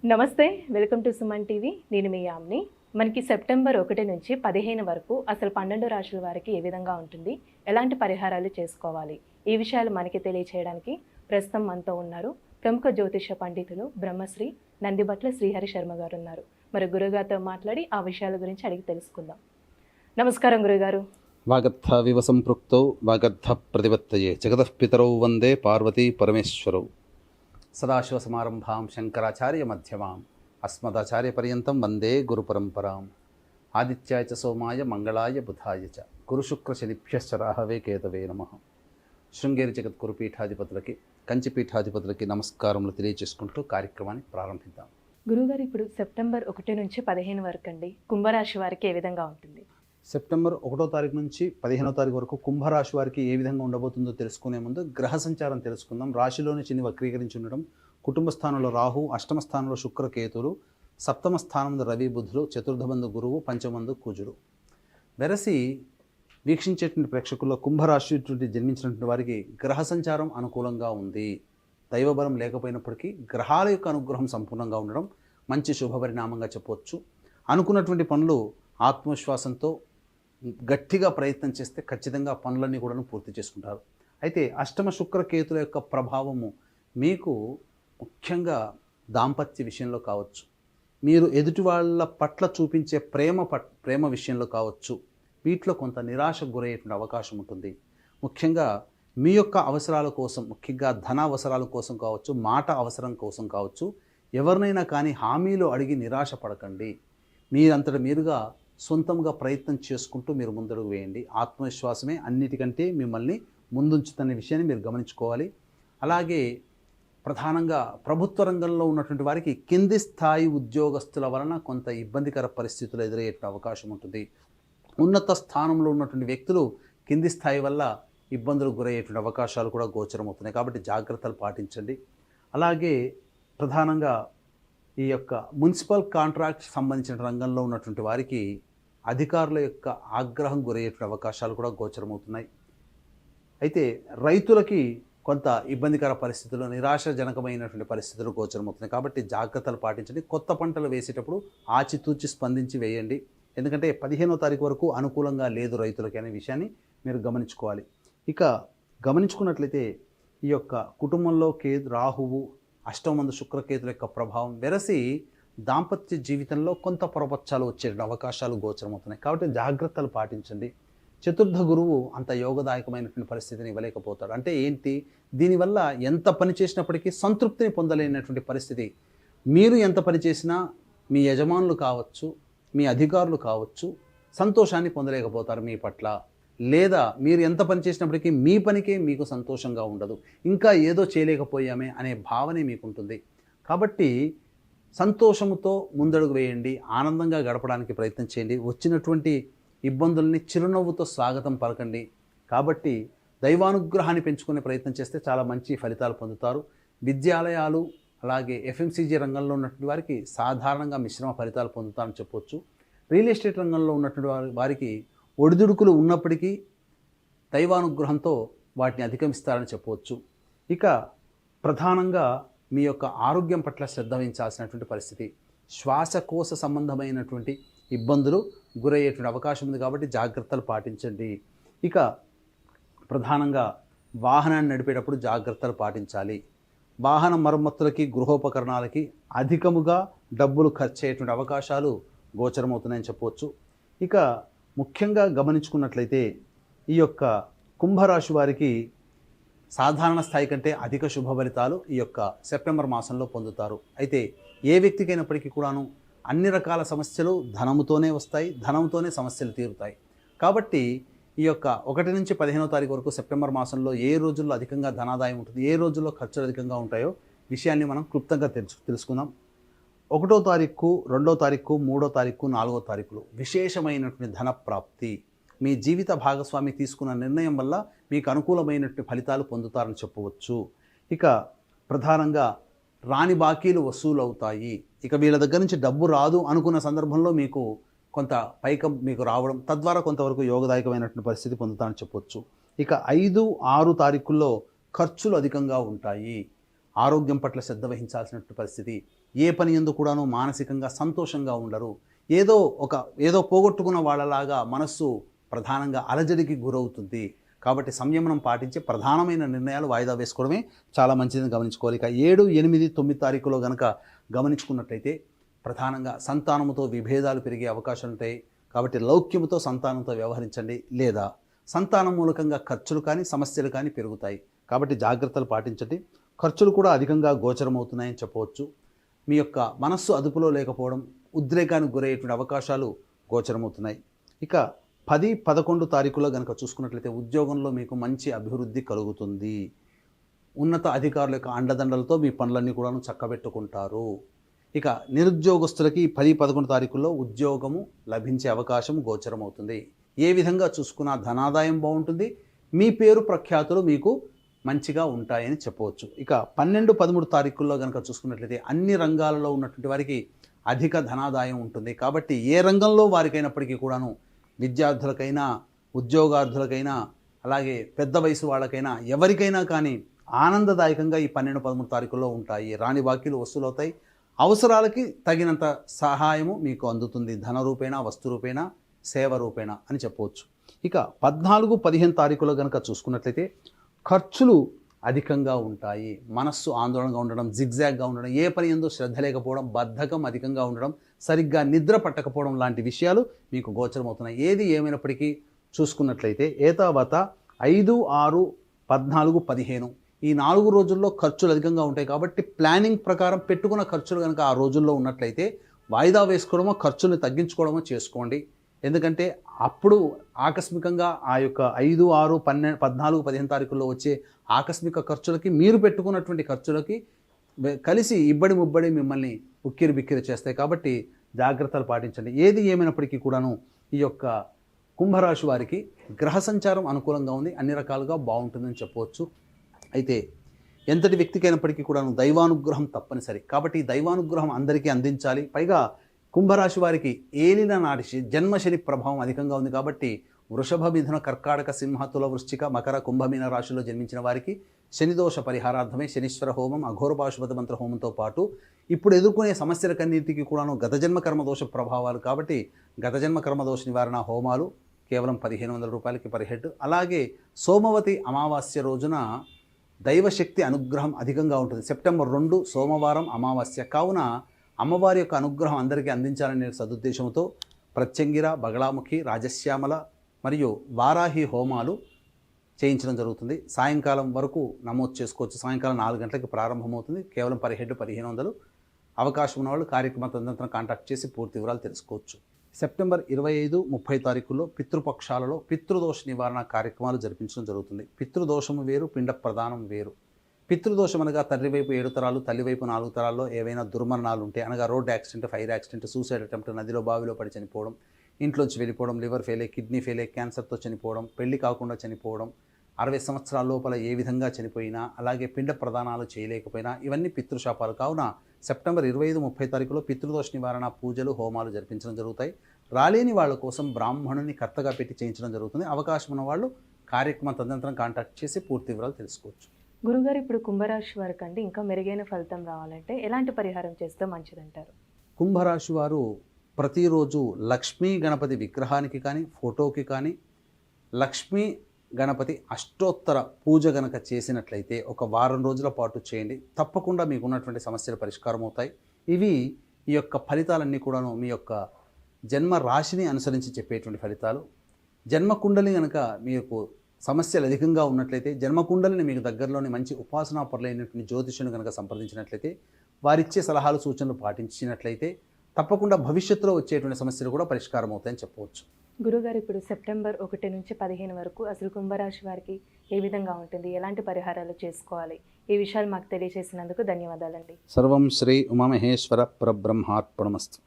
నమస్తే, welcome to Suman TV. నేను మీ యామ్ని. మనకి సెప్టెంబర్ 1 నుంచి 15 వరకు అసలు 12 రాశుల వారికి ఏ విధంగా ఉంటుంది, ఎలాంటి పరిహారాలు చేసుకోవాలి, ఈ విషయాలు మనకి తెలియచేయడానికి ప్రస్తుతం మనతో ఉన్నారు ప్రముఖ జ్యోతిష పండితులు బ్రహ్మశ్రీ నందిబట్ల శ్రీహరి శర్మ గారు ఉన్నారు. మరి గురుగారితో మాట్లాడి ఆ విషయాల గురించి అడిగి తెలుసుకుందాం. నమస్కారం గురుగారు. వాగర్థ వివ సంపృక్తౌ వాగర్థ ప్రతిపత్తయే జగతః పితరౌ వందే పార్వతీ పరమేశ్వరౌ. సదాశివసమారంభాం శంకరాచార్య మధ్యమాం అస్మదాచార్య పర్యంతం వందే గురు పరంపరాం. ఆదిత్యాయ చ సోమాయ మంగళాయ బుధాయ చ గురుశుక్ర శనిభ్యశ్చ రాహవే కేతవే నమః. శృంగేరి జగద్గురు పీఠాధిపతులకి, కంచి పీఠాధిపతులకి నమస్కారములు తెలియజేసుకుంటూ కార్యక్రమాన్ని ప్రారంభిద్దాం. గురుగారు, ఇప్పుడు సెప్టెంబర్ 1 నుంచి 15 వరకు అండి కుంభరాశి వారికి ఏ విధంగా ఉంటుంది? సెప్టెంబర్ 1వ తారీఖు నుంచి 15వ తారీఖు వరకు కుంభరాశి వారికి ఏ విధంగా ఉండబోతుందో తెలుసుకునే ముందు గ్రహ సంచారం తెలుసుకుందాం. రాశిలోని శని వక్రీకరించి ఉండడం, కుటుంబ స్థానంలో రాహు, అష్టమ స్థానంలో శుక్రకేతులు, సప్తమ స్థానంలో రవి బుధులు, చతుర్థమందు గురువు, పంచమందు కుజుడు. వెరసి వీక్షించేటువంటి ప్రేక్షకుల్లో కుంభరాశి జన్మించినటువంటి వారికి గ్రహ సంచారం అనుకూలంగా ఉంది. దైవబలం లేకపోయినప్పటికీ గ్రహాల యొక్క అనుగ్రహం సంపూర్ణంగా ఉండడం మంచి శుభపరిణామంగా చెప్పవచ్చు. అనుకున్నటువంటి పనులు ఆత్మవిశ్వాసంతో గట్టిగా ప్రయత్నం చేస్తే ఖచ్చితంగా పనులన్నీ కూడా పూర్తి చేసుకుంటారు. అయితే అష్టమ శుక్రకేతుల యొక్క ప్రభావము మీకు ముఖ్యంగా దాంపత్య విషయంలో కావచ్చు, మీరు ఎదుటి వాళ్ళ పట్ల చూపించే ప్రేమ విషయంలో కావచ్చు, వీటిలో కొంత నిరాశకు గురయ్యేటువంటి అవకాశం ఉంటుంది. ముఖ్యంగా మీ యొక్క అవసరాల కోసం, ముఖ్యంగా ధన అవసరాల కోసం కావచ్చు, మాట అవసరం కోసం కావచ్చు, ఎవరినైనా కానీ హామీలు అడిగి నిరాశ పడకండి. మీరంతట మీరుగా సొంతంగా ప్రయత్నం చేసుకుంటూ మీరు ముందడుగు వేయండి. ఆత్మవిశ్వాసమే అన్నిటికంటే మిమ్మల్ని ముందుంచుతున్న విషయాన్ని మీరు గమనించుకోవాలి. అలాగే ప్రధానంగా ప్రభుత్వ రంగంలో ఉన్నటువంటి వారికి కింది స్థాయి ఉద్యోగస్తుల వలన కొంత ఇబ్బందికర పరిస్థితులు ఎదురయ్యే అవకాశం ఉంటుంది. ఉన్నత స్థానంలో ఉన్నటువంటి వ్యక్తులు కింది స్థాయి వల్ల ఇబ్బందులు గురయ్యేటువంటి అవకాశాలు కూడా గోచరమవుతున్నాయి. కాబట్టి జాగ్రత్తలు పాటించండి. అలాగే ప్రధానంగా ఈ యొక్క మున్సిపల్ కాంట్రాక్ట్ సంబంధించిన రంగంలో ఉన్నటువంటి వారికి అధికారుల యొక్క ఆగ్రహం గురయ్యేటువంటి అవకాశాలు కూడా గోచరమవుతున్నాయి. అయితే రైతులకి కొంత ఇబ్బందికర పరిస్థితులు, నిరాశాజనకమైనటువంటి పరిస్థితులు గోచరమవుతున్నాయి. కాబట్టి జాగ్రత్తలు పాటించండి. కొత్త పంటలు వేసేటప్పుడు ఆచితూచి స్పందించి వేయండి. ఎందుకంటే 15వ తారీఖు వరకు అనుకూలంగా లేదు రైతులకి అనే విషయాన్ని మీరు గమనించుకోవాలి. ఇక గమనించుకున్నట్లయితే ఈ యొక్క కుటుంబంలో రాహువు, అష్టమందు శుక్రకేతుల యొక్క ప్రభావం వెరసి దాంపత్య జీవితంలో కొంత పొరపచ్చాలు వచ్చే అవకాశాలు గోచరమవుతున్నాయి. కాబట్టి జాగ్రత్తలు పాటించండి. చతుర్థ గురువు అంత యోగదాయకమైనటువంటి పరిస్థితిని ఇవ్వలేకపోతాడు. అంటే ఏంటి? దీనివల్ల ఎంత పని చేసినప్పటికీ సంతృప్తిని పొందలేనటువంటి పరిస్థితి. మీరు ఎంత పని చేసినా మీ యజమానులు కావచ్చు, మీ అధికారులు కావచ్చు, సంతోషాన్ని పొందలేకపోతారు మీ పట్ల. లేదా మీరు ఎంత పని చేసినప్పటికీ మీ పనికే మీకు సంతోషంగా ఉండదు. ఇంకా ఏదో చేయలేకపోయామే అనే భావనే మీకు ఉంటుంది. కాబట్టి సంతోషముతో ముందడుగు వేయండి. ఆనందంగా గడపడానికి ప్రయత్నం చేయండి. వచ్చినటువంటి ఇబ్బందుల్ని చిరునవ్వుతో స్వాగతం పలకండి. కాబట్టి దైవానుగ్రహాన్ని పెంచుకునే ప్రయత్నం చేస్తే చాలా మంచి ఫలితాలు పొందుతారు. విద్యాలయాలు అలాగే ఎఫ్ఎంసీజీ రంగంలో ఉన్నటువంటి వారికి సాధారణంగా మిశ్రమ ఫలితాలు పొందుతారని చెప్పవచ్చు. రియల్ ఎస్టేట్ రంగంలో ఉన్నటువంటి వారికి ఒడిదుడుకులు ఉన్నప్పటికీ దైవానుగ్రహంతో వాటిని అధిగమిస్తారని చెప్పవచ్చు. ఇక ప్రధానంగా మీ యొక్క ఆరోగ్యం పట్ల శ్రద్ధ వహించాల్సినటువంటి పరిస్థితి. శ్వాసకోశ సంబంధమైనటువంటి ఇబ్బందులు గురయ్యేటువంటి అవకాశం ఉంది. కాబట్టి జాగ్రత్తలు పాటించండి. ఇక ప్రధానంగా వాహనాన్ని నడిపేటప్పుడు జాగ్రత్తలు పాటించాలి. వాహన మరమ్మతులకి, గృహోపకరణాలకి అధికముగా డబ్బులు ఖర్చు అయ్యేటువంటి అవకాశాలు గోచరమవుతున్నాయని చెప్పవచ్చు. ఇక ముఖ్యంగా గమనించుకున్నట్లయితే ఈ యొక్క కుంభరాశి వారికి సాధారణ స్థాయి కంటే అధిక శుభ ఫలితాలు ఈ యొక్క సెప్టెంబర్ మాసంలో పొందుతారు. అయితే ఏ వ్యక్తికైనప్పటికీ కూడాను అన్ని రకాల సమస్యలు ధనముతోనే వస్తాయి, ధనంతోనే సమస్యలు తీరుతాయి. కాబట్టి ఈ యొక్క 1 నుంచి 15వ తారీఖు వరకు సెప్టెంబర్ మాసంలో ఏ రోజుల్లో అధికంగా ధనాదాయం ఉంటుంది, ఏ రోజుల్లో ఖర్చులు అధికంగా ఉంటాయో విషయాన్ని మనం క్లుప్తంగా తెలుసుకుందాం. 1వ తారీఖు, 2వ తారీఖు, 3వ తారీఖు, 4వ తారీఖులు విశేషమైనటువంటి ధన ప్రాప్తి. మీ జీవిత భాగస్వామి తీసుకున్న నిర్ణయం వల్ల మీకు అనుకూలమైనటువంటి ఫలితాలు పొందుతారని చెప్పవచ్చు. ఇక ప్రధానంగా రాని బాకీలు వసూలు అవుతాయి. ఇక వీళ్ళ దగ్గర నుంచి డబ్బు రాదు అనుకున్న సందర్భంలో మీకు కొంత పైకం మీకు రావడం, తద్వారా కొంతవరకు యోగదాయకమైనటువంటి పరిస్థితి పొందుతారని చెప్పవచ్చు. ఇక 5, 6 తారీఖుల్లో ఖర్చులు అధికంగా ఉంటాయి. ఆరోగ్యం పట్ల శ్రద్ధ వహించాల్సినటువంటి పరిస్థితి. ఏ పని యందు కూడాను మానసికంగా సంతోషంగా ఉండరు. ఏదో పోగొట్టుకున్న వాళ్ళలాగా మనస్సు ప్రధానంగా అలజడికి గురవుతుంది. కాబట్టి సంయమనం పాటించి ప్రధానమైన నిర్ణయాలు వాయిదా వేసుకోవడమే చాలా మంచిదని గమనించుకోవాలి. ఇక 7, 8, 9 తారీఖులో గనక గమనించుకున్నట్లయితే ప్రధానంగా సంతానముతో విభేదాలు పెరిగే అవకాశాలు ఉంటాయి. కాబట్టి లౌక్యముతో సంతానంతో వ్యవహరించండి, లేదా సంతానం మూలకంగా ఖర్చులు కానీ సమస్యలు కానీ పెరుగుతాయి. కాబట్టి జాగ్రత్తలు పాటించండి. ఖర్చులు కూడా అధికంగా గోచరమవుతున్నాయని చెప్పవచ్చు. మీ యొక్క మనస్సు అదుపులో లేకపోవడం, ఉద్రేకానికి గురయ్యేటువంటి అవకాశాలు గోచరమవుతున్నాయి. ఇక 10, 11 తారీఖులో కనుక చూసుకున్నట్లయితే ఉద్యోగంలో మీకు మంచి అభివృద్ధి కలుగుతుంది. ఉన్నత అధికారుల యొక్క అండదండలతో మీ పనులన్నీ కూడా చక్కబెట్టుకుంటారు. ఇక నిరుద్యోగస్తులకి 10, 11 తారీఖుల్లో ఉద్యోగము లభించే అవకాశం గోచరమవుతుంది. ఏ విధంగా చూసుకున్నా ధనాదాయం బాగుంటుంది. మీ పేరు ప్రఖ్యాతులు మీకు మంచిగా ఉంటాయని చెప్పవచ్చు. ఇక 12, 13 తారీఖుల్లో కనుక చూసుకున్నట్లయితే అన్ని రంగాలలో ఉన్నటువంటి వారికి అధిక ధనాదాయం ఉంటుంది. కాబట్టి ఏ రంగంలో వారికైనప్పటికీ కూడాను, విద్యార్థులకైనా, ఉద్యోగార్థులకైనా, అలాగే పెద్ద వయసు వాళ్ళకైనా, ఎవరికైనా కానీ ఆనందదాయకంగా ఈ 12, 13 తారీఖుల్లో ఉంటాయి. రాని బాకీలు వసూలవుతాయి. అవసరాలకి తగినంత సహాయము మీకు అందుతుంది. ధన రూపేణ, వస్తు రూపేణ, సేవ రూపేణ అని చెప్పవచ్చు. ఇక 14, 15 తారీఖులో కనుక చూసుకున్నట్లయితే ఖర్చులు అధికంగా ఉంటాయి. మనస్సు ఆందోళనగా ఉండడం, జిగ్జాగ్గా ఉండడం, ఏ పని ఎందో శ్రద్ధ లేకపోవడం, బద్ధకం అధికంగా ఉండడం, సరిగ్గా నిద్ర పట్టకపోవడం లాంటి విషయాలు మీకు గోచరమవుతున్నాయి. ఏది ఏమైనప్పటికీ చూసుకున్నట్లయితే ఏతావత 5, 6, 14, 15 ఈ 4 రోజుల్లో ఖర్చులు అధికంగా ఉంటాయి. కాబట్టి ప్లానింగ్ ప్రకారం పెట్టుకున్న ఖర్చులు కనుక ఆ రోజుల్లో ఉన్నట్లయితే వాయిదా వేసుకోవడమో, ఖర్చుల్ని తగ్గించుకోవడమో చేసుకోండి. ఎందుకంటే అప్పుడు ఆకస్మికంగా ఆ యొక్క 5, 6, 14, 15 తారీఖుల్లో వచ్చే ఆకస్మిక ఖర్చులకి, మీరు పెట్టుకున్నటువంటి ఖర్చులకి కలిసి ఇబ్బడి ముబ్బడి మిమ్మల్ని ఉక్కిరి బిక్కిరి చేస్తాయి. కాబట్టి జాగ్రత్తలు పాటించండి. ఏది ఏమైనప్పటికీ కూడాను ఈ యొక్క కుంభరాశి వారికి గ్రహ సంచారం అనుకూలంగా ఉంది, అన్ని రకాలుగా బాగుంటుందని చెప్పవచ్చు. అయితే ఎంతటి వ్యక్తికైనప్పటికీ కూడాను దైవానుగ్రహం తప్పనిసరి. కాబట్టి ఈ దైవానుగ్రహం అందరికీ అందించాలి. పైగా కుంభరాశి వారికి ఏలిన నాటి జన్మశని ప్రభావం అధికంగా ఉంది. కాబట్టి వృషభ, మిథున, కర్కాటక, సింహ, తుల, వృశ్చిక, మకర, కుంభమీన రాశిలో జన్మించిన వారికి శనిదోష పరిహారార్థమై శనీశ్వర హోమం, అఘోర పాశుపత మంత్ర హోమంతో పాటు ఇప్పుడు ఎదుర్కొనే సమస్యలకన్నింటికి కూడాను గత జన్మ కర్మదోష ప్రభావాలు. కాబట్టి గత జన్మ కర్మదోష నివారణ హోమాలు కేవలం 1500 రూపాయలకి పర్ హెడ్. అలాగే సోమవతి అమావాస్య రోజున దైవశక్తి అనుగ్రహం అధికంగా ఉంటుంది. సెప్టెంబర్ 2 సోమవారం అమావాస్య కావున అమ్మవారి యొక్క అనుగ్రహం అందరికీ అందించాలనే సదుద్దేశంతో ప్రత్యంగిర, బగళాముఖి, రాజశ్యామల మరియు వారాహి హోమాలు చేయించడం జరుగుతుంది. సాయంకాలం వరకు నమోదు చేసుకోవచ్చు. సాయంకాలం 4 గంటలకు ప్రారంభమవుతుంది. కేవలం పర్ హెడ్ 1500. అవకాశం ఉన్నవాళ్ళు కార్యక్రమ తదనంతరం కాంటాక్ట్ చేసి పూర్తి వివరాలు తెలుసుకోవచ్చు. సెప్టెంబర్ 25, 30 తారీఖుల్లో పితృపక్షాలలో పితృదోష నివారణ కార్యక్రమాలు జరిపించడం జరుగుతుంది. పితృదోషము వేరు, పిండ ప్రదానం వేరు. పితృదోషం అనగా తండ్రి వైపు 7 తరాలు, తల్లి వైపు 4 తరాల్లో ఏవైనా దుర్మరణాలు ఉంటే, అనగా road accident, fire accident, suicide attempt, నదిలో బావిలో పడి చనిపోవడం, ఇంట్లోంచి వెళ్ళిపోవడం, లివర్ ఫెయిల్, కిడ్నీ ఫెయిల్, క్యాన్సర్తో చనిపోవడం, పెళ్లి కాకుండా చనిపోవడం, 60 సంవత్సరాల లోపల ఏ విధంగా చనిపోయినా, అలాగే పిండ ప్రదానాలు చేయలేకపోయినా ఇవన్నీ పితృశాపాలు. కావున సెప్టెంబర్ 25, 30 తారీఖులో పితృదోష నివారణ పూజలు, హోమాలు జరిపించడం జరుగుతాయి. రాలేని వాళ్ళ కోసం బ్రాహ్మణుని కర్తగా పెట్టి చేయించడం జరుగుతుంది. అవకాశం ఉన్న వాళ్ళు కార్యక్రమం తదనంతరం కాంటాక్ట్ చేసి పూర్తి వివరాలు తెలుసుకోవచ్చు. గురుగారు, ఇప్పుడు కుంభరాశి వారికి అంటే ఇంకా మెరుగైన ఫలితం రావాలంటే ఎలాంటి పరిహారం చేస్తే మంచిదంటారు? కుంభరాశి వారు ప్రతిరోజు లక్ష్మీ గణపతి విగ్రహానికి కానీ, ఫోటోకి కానీ లక్ష్మీ గణపతి అష్టోత్తర పూజ గనక చేసినట్లయితే ఒక వారం రోజుల పాటు చేయండి. తప్పకుండా మీకు ఉన్నటువంటి సమస్యలు పరిష్కారం అవుతాయి. ఇవి ఈ యొక్క ఫలితాలన్నీ కూడాను మీ యొక్క జన్మ రాశిని అనుసరించి చెప్పేటువంటి ఫలితాలు. జన్మకుండలి కనుక మీకు సమస్యలు అధికంగా ఉన్నట్లయితే, జన్మకుండలిని మీకు దగ్గరలోని మంచి ఉపాసనా పరులైనటువంటి జ్యోతిషుని కనుక సంప్రదించినట్లయితే, వారిచ్చే సలహాలు, సూచనలు పాటించినట్లయితే తప్పకుండా భవిష్యత్తులో వచ్చేటువంటి సమస్యలు కూడా పరిష్కారం అవుతాయని చెప్పవచ్చు. గురుగారు, ఇప్పుడు సెప్టెంబర్ 1 నుంచి 15 వరకు అసలు కుంభరాశి వారికి ఏ విధంగా ఉంటుంది, ఎలాంటి పరిహారాలు చేసుకోవాలి, ఈ విషయాలు మాకు తెలియజేసినందుకు ధన్యవాదాలండి. సర్వం శ్రీ ఉమామహేశ్వర పరబ్రహ్మార్పణమస్తు.